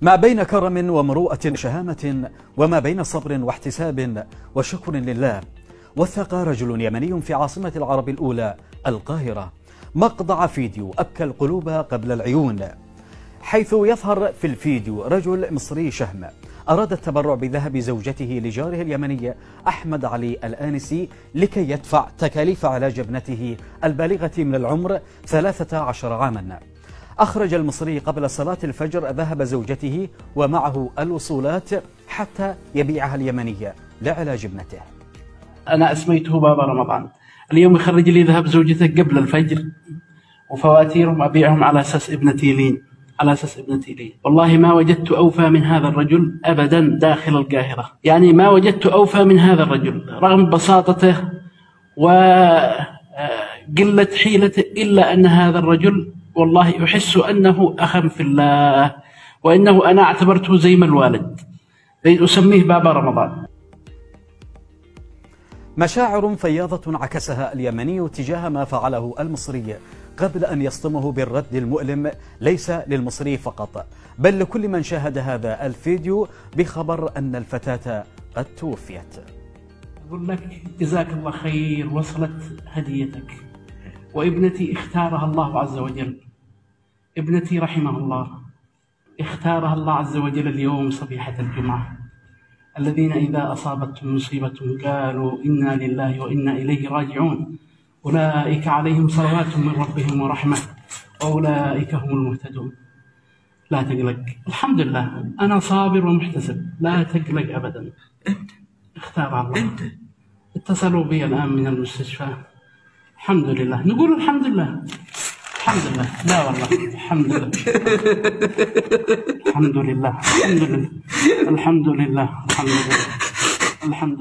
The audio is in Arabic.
ما بين كرم ومروءة وشهامة، وما بين صبر واحتساب وشكر لله، وثق رجل يمني في عاصمة العرب الأولى القاهرة مقطع فيديو أبكى القلوب قبل العيون، حيث يظهر في الفيديو رجل مصري شهم أراد التبرع بذهب زوجته لجاره اليمني أحمد علي الآنسي لكي يدفع تكاليف علاج ابنته البالغة من العمر 13 عاما. أخرج المصري قبل صلاة الفجر ذهب زوجته ومعه الوصولات حتى يبيعها اليمني لعلاج ابنته. أنا أسميته بابا رمضان. اليوم يخرج لي ذهب زوجته قبل الفجر وفواتيرهم أبيعهم على أساس ابنتي لين، والله ما وجدت أوفى من هذا الرجل أبدا داخل القاهرة. يعني ما وجدت أوفى من هذا الرجل رغم بساطته وقلة حيلته، إلا أن هذا الرجل والله يحس أنه أخا في الله، وإنه أنا اعتبرته زي ما الوالد، أسميه بابا رمضان. مشاعر فياضة عكسها اليمني تجاه ما فعله المصري قبل أن يصطمه بالرد المؤلم، ليس للمصري فقط بل لكل من شاهد هذا الفيديو بخبر أن الفتاة قد توفيت. أقول لك جزاك الله خير، وصلت هديتك، وابنتي اختارها الله عز وجل. ابنتي رحمه الله اختارها الله عز وجل اليوم صبيحة الجمعة. الذين إذا أصابتهم مصيبة قالوا إنا لله وإنا إليه راجعون أولئك عليهم صلوات من ربهم ورحمة وأولئك هم المهتدون. لا تقلق، الحمد لله أنا صابر ومحتسب، لا تقلق أبدا. اختار الله. اتصلوا بي الآن من المستشفى. الحمد لله، نقول الحمد لله. الحمد لله، لا والله الحمد لله. الحمد لله، الحمد لله، الحمد لله، الحمد لله، الحمد لله.